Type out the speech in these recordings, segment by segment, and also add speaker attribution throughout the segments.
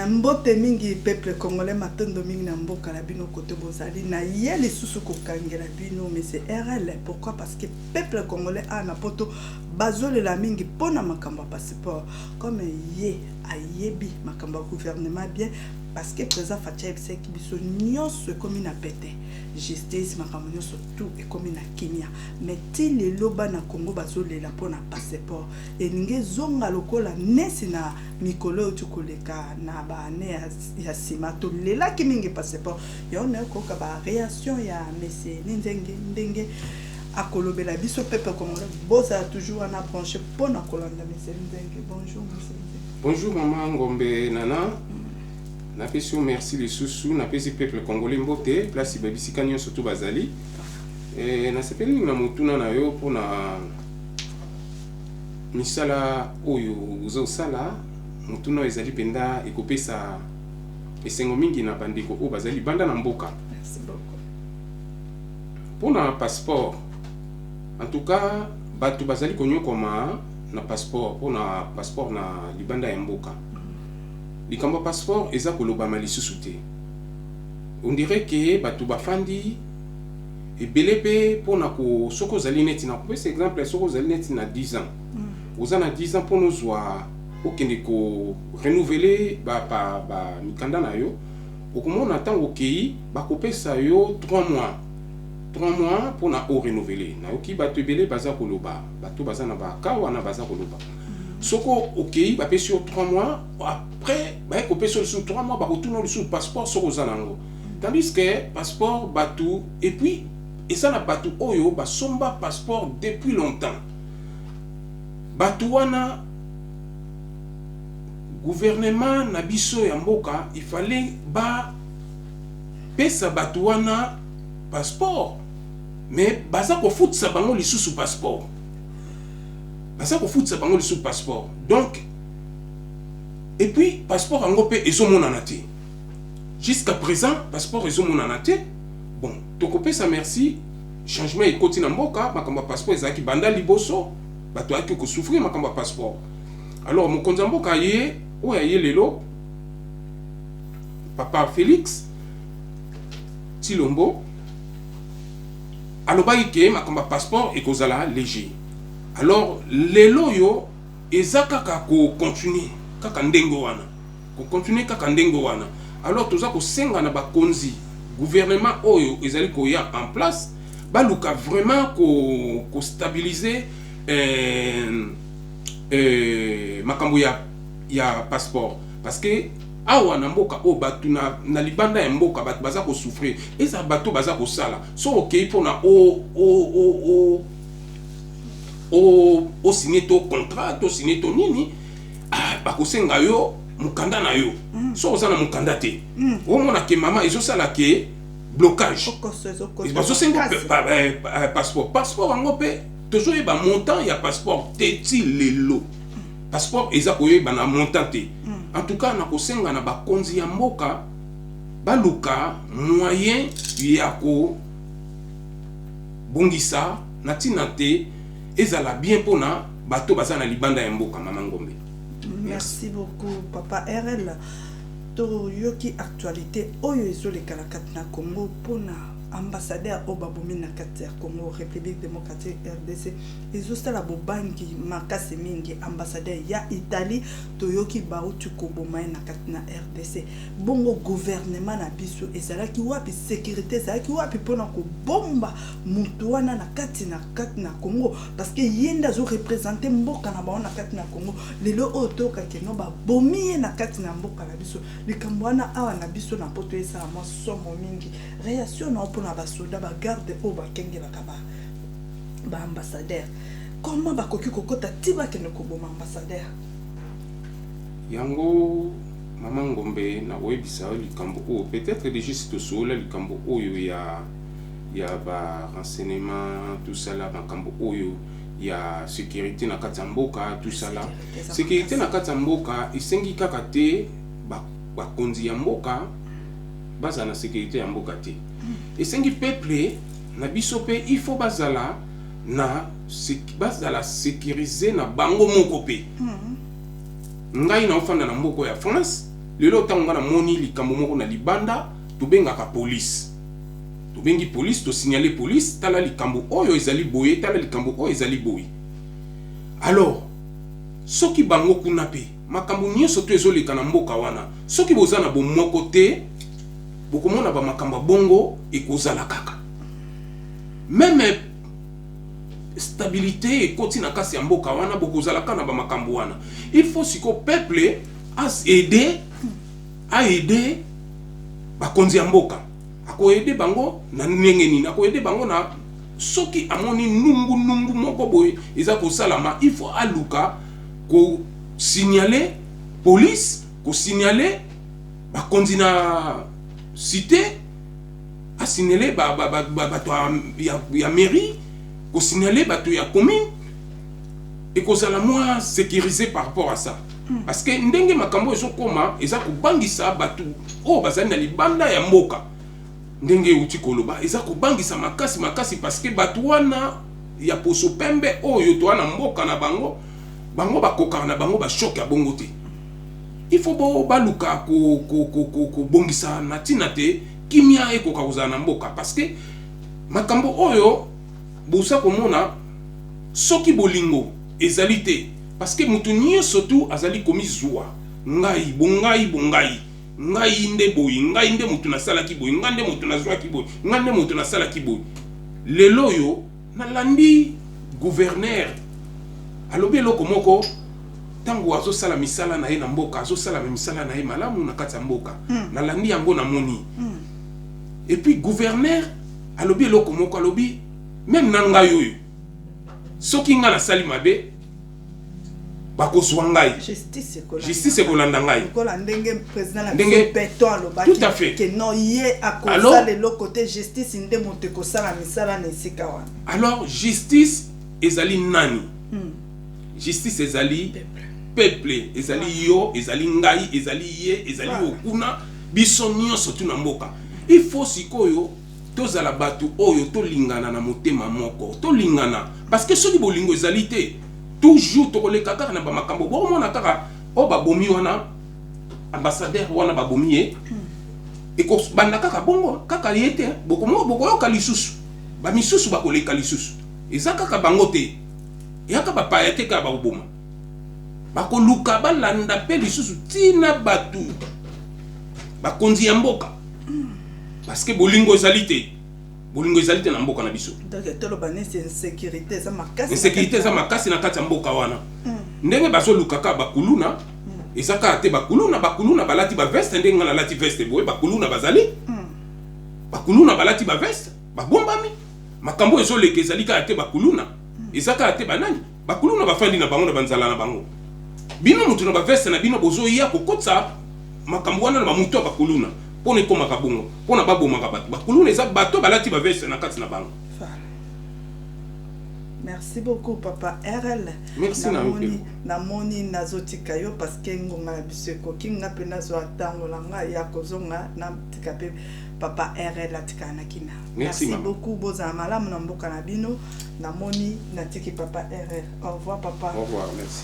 Speaker 1: mbote mingi peuple congolais matondo mingi na mboka la bino côté bozali na yeli susu ko kangela bino mais c'est RL. Pourquoi? Parce que peuple congolais a na poto bazole la mingi pona makamba passeport comme ye ayebi makamba gouvernement bien parce que président Fatia Ebse qui biso nyonso comme na pété justice makamba nyonso tout et comme na Kenya mais ti le loba na Congo bazole la pona passeport et ninge zonga lokola nesi na mikolo tukoleka na ba ne ya simato lela ki mingi passeport yone ko ka ba réaction ya monsieur ndenge akolobela biso peuple congolais boza toujours en branché pour na kolanda monsieur ndenge. Bonjour monsieur.
Speaker 2: Bonjour maman Ngombe Nana. Na pesi merci les sous na pesi peuple congolais mbote place babisika nyo surtout bazali et na sepeli na mutuna na yo pona misala oyo uzo sala mutuna ezali penda ekopesa esengo mingi na bandeko o bazali banda na mboka.
Speaker 1: Merci beaucoup.
Speaker 2: Pona passeport en tout cas batu bazali konyo koma na passeport pona passeport na libanda ya mboka. Likambo passeport eza koloba malisusu te. On dirait que batu bafandi ebele pe pona ko soko zali neti na kopesa exemple soko zali neti na 10 ans. Oza na 10 ans pono zwa okende ko renouveler ba mikanda na yo. Okomona tango kei ba kopesa yo 3 mois. 3 mois pona o renouveler. Na yoki batu ebele baza koloba. Batu baza na ba kawa na baza koloba. Soko ok ba sur 3 mois après ba ko sur 3 mois ba retourner sur passeport soko zanango tandis que passeport batu et puis et ça na batu oyo ba somba passeport depuis longtemps batu wana gouvernement na biso ya mboka il fallait ba pesa batu wana passeport mais baza ko futsa bango lisusu passeport. Basa ko fout sa bango sur passeport. Donc et puis passeport angopé ezo monanate. Jusqu'à présent passeport ezo monanate. Bon, to kopé ça merci changement et continue mboka makamba passeport ezaki banda liboso bato aki ko souffrir makamba passeport. Alors mon konza mboka ye oya ye lelo papa Félix Tilombo alobaki ke makamba passeport ekozala léger. Alors les loyo ezaka ko continuer kaka ndengo wana ko continuer kaka ndengo wana alors toza ko senga na bakonzi gouvernement oyo ezali ko ya en place baluka vraiment ko stabiliser makambo ya passeport parce que awa na mboka o batu na libanda ya mboka batu baza ko souffrir eza batu baza ko sala so okay pona o signé to contrat to signé to nini bakosenga yo mukanda na yo so ozana mukanda te o mona ke mama ezo sala ke blocage bazo senga passeport angope toujours ba montant ya passeport te ti lelo passeport eza koye ba na montant te en tout cas na kosenga na bakonzi ya mboka baluka moyen ya ko bongisa na tina te ezala bien pona bato bazana libanda ya mboka mama Ngombe.
Speaker 1: Merci beaucoup papa RL. To yoki actualité oyo ezole kala katna Congo pona ambassadeur Obabomi na Kater Congo République démocratique RDC ezosala bobangi makasi mingi ambassadeur ya Italie toyoki bautu koboma na katna RDC bongo gouvernement na biso ezalaki wapi sécurité ezalaki wapi pona ko bomba mutu wana na katna Congo parce que yenda zo représenter mboka na ba na katna Congo lelo otoka keno ba bomi na katna mboka na biso likambo wana awa na biso na poto esa ma somo mingi réaction na na basoda ba garde o ba kengela kaba ba ambassadeur comment ba koki kokota tiba kene ko boma ambassadeur
Speaker 2: yango mama Ngombe na webisa likambo o peut-être déjà c'est sola likambo oyo ya ba renseignement tout ça là makambo oyo ya sécurité na katamboka tout ça là sécurité na katamboka isengi kaka te ba konzi ya mboka baza na sécurité ya mboka te esengi peuple na biso pe il faut bazala na bazala sécuriser na bango moko pe ngai na ofanda na mboko ya France lelo tango na moni likambo moko na libanda tobengaka police. Tobengi police to signaler police tala likambo oyo ezali boye tala likambo oyo ezali boye. Alors soki bango kuna pe makambo nyonso to ezoleka na mboka wana soki boza na bomoko te bokomona ba makambo bongo ekozala kaka. Même stabilité ekoti na kasi ya mboka wana bokozala kana ba makambo wana. Il faut siko peuple a aider bakonzi ya mboka. Ako aider bango na ndenge nini, ako aider bango na soki amoni nungu moko boye eza ko salama, il faut aluka ko signaler police, ko signaler bakonzi na cité, a signaler bato ya mairie, ko signaler bato ya commune et ko sala moins sécurisé par rapport à ça. Parce que ndenge makambo ezo koma eza ko bangisa bato o bazali na libanda ya mboka. Ndenge uti koloba eza ko bangisa makasi parce que bato wana ya poso pembe oyo to wana mboka na bango bakoka na bango ba choc ya bongo te. Il faut baluka ko bongisa na tina te kimia ekoka kozala na mboka parce que makambo oyo bosa komona soki bolingo ezali te parce que mutu nyonso tu azali komi zwa ngai nde boyi ngai nde mutu nasalaki boyi ngai nde mutu nazwaki boyi ngai nde mutu nasalaki boyi. Lelo yo nalandi gouverneur alobi eloko moko tango azosala misala na ye na mboka azosala misala na ye malamu na kati ya mboka nalandi yango na moni. Et puis gouverneur alobi eloko moko alobi même na ngai oyo soki nga nasali mabe bakozwa ngai justice ekolanda ngai
Speaker 1: ndenge président la beton alobaki
Speaker 2: tout à fait
Speaker 1: que non ye akozala le côté justice nde moto ekosala misala na esika wana. Alors
Speaker 2: justice ezali nani? Justice ezali peuple, ezali yo, ezali ngai, ezali ye, ezali okuna biso nyonso tu na mboka. Il faut sikoyo tozala batu oyo tolingana na motema moko tolingana parce que soki bolingo ezali te toujours tokoleka kaka na ba makambo bomona kaka o babomi wana ambassadeur wana babomi ye eko banda kaka bongo kaka yete bokoyoka lisusu ba misusu bakoleka lisusu eza kaka bango te yaka bapaya te kaka baboma bakoluka balanda pe lisusu tina batu bakonzi ya mboka parce que bolingo ezali te na mboka na biso.
Speaker 1: Donc tolo bane c'est insécurité ça makasi.
Speaker 2: Insécurité ça makasi na kati ya mboka wana. Ndenge baso lukaka bakuluna ezaka te bakuluna balati ba veste ndenge na lati veste boye bakuluna bazali. Bakuluna balati ba veste babombami. Makambo ezo leke ezali ka te bakuluna ezaka te banani bakuluna bafandi na bango na banzala na bango. Bino mutu na ba veste na bino bozo ya kokotsa makambo wana na bamutu bakuluna. Pone koma kabungo pona baboma kabatu bakuluna eza bato balati ba veste na kati na bango.
Speaker 1: Merci beaucoup papa RL.
Speaker 2: Merci
Speaker 1: na moni nazotika yo parce que ngonga na biseko kinga pe nazo atango langa ya kozonga na tikape papa RL atikana kina. Merci beaucoup boza malamu na mboka na bino na moni natiki papa RL. Au revoir papa.
Speaker 2: Au revoir, merci.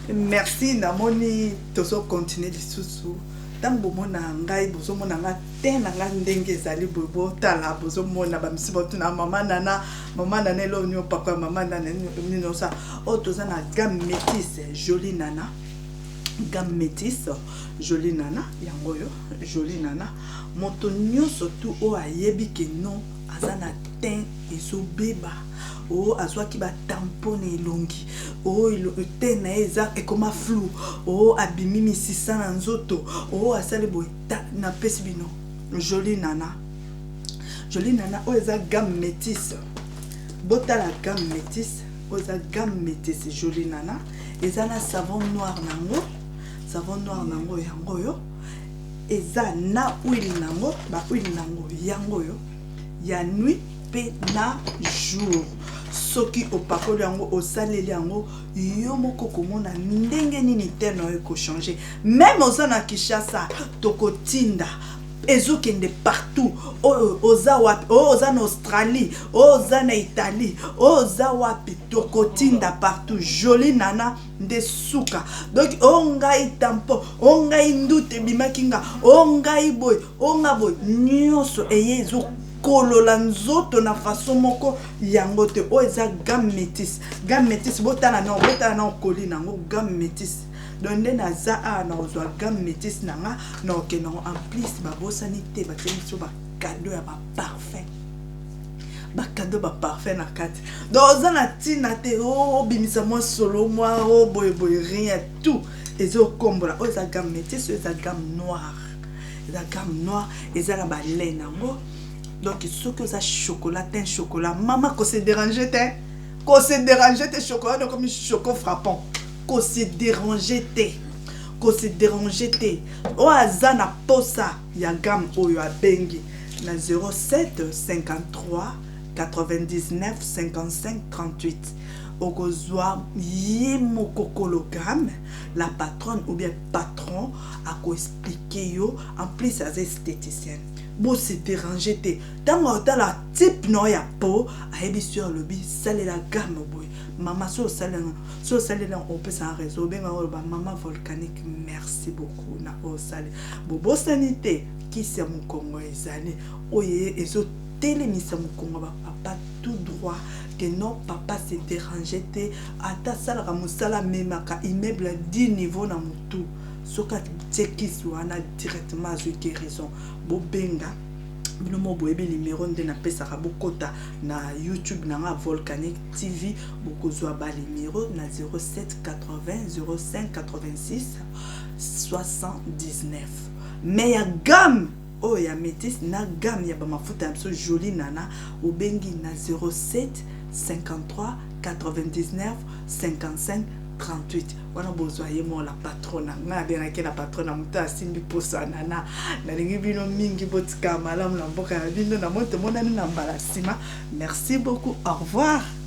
Speaker 1: Merci namoni tozo continuer lisusu tango mona ngai bozo mona nga tena nga ndenge ezali bobo tala bozo mona ba misiba tuna mama nana elo nyo papa mama nana nino sa o toza na gamme métisse jolie nana gamme métisse jolie nana yango yo jolie nana moto nyonso tu o ayebi ke non azana teint ezobeba o azwaki ba tampone elongi o te na eza ekoma flou o abimi misisa na nzoto o asali boye na pesi bino jolie nana o eza gamme métisse botala gamme métisse o eza gamme métisse jolie nana eza na savon noir nango yango yo eza na huile nango ba huile nango yango yo ya nuit pe na jour soki opakoli yango osaleli yango yo moko komona ndenge nini te na yo ko changer même oza na Kinshasa tokotinda ezokende partout oza wapi oza na Australie oza na Italie oza wapi tokotinda partout joli nana nde suka donc ongai tampo ongai ndute bimakinga ongai boy onga boy nyonso eyezo kolola nzoto na façon moko yango te o eza gamme métis botala na koli nango gamme métis donc nde naza a na ozwa gamme métis nanga na okena en plus babosani te batie biso bakado ya baparfait na kati donc oza na ntina te obimisa mwa solo mwa boyeboye rien tout ezokombola oyo eza gamme métis oyo eza gamme noire eza na balai nango donc soki oza chocolat teint chocolat mama ko se déranger te chocolat donc comme choco frappant ko se déranger te o aza na posa ya gamme oyo abengi na 07 53 99 55 38 okozwa ye mokokolo gamme la patronne ou bien patron ako expliquer yo en plus as esthéticienne bo se déranger te tango otala type no ya peau ayebi sur lobi salela gamme boy mama so salela on peut s'en réseau benga ba mama volcanique merci beaucoup na o sale bo sanité qui c'est mon Congo ezali oye ezo telemisa mon Congo ba papa tout droit que non papa se déranger te ata sala musala memaka immeuble 10 niveaux na mutu soka tsekis wana directement à guérison bobenga bino mo boyebi numéro nde na pesa bokota na YouTube na Volcanique TV bokozwa ba numéro na 07 80 05 86 79 mais ya gamme oh ya métis na gamme ya ba mafuta so joli nana obengi na 07 53 99 55 38 wana bozwaye mo la patronne nga benaki la patronne muta asimbi posa nana na lingi bino mingi botika malamu na mboka ya bino na moto monani na mbala sima merci beaucoup au revoir.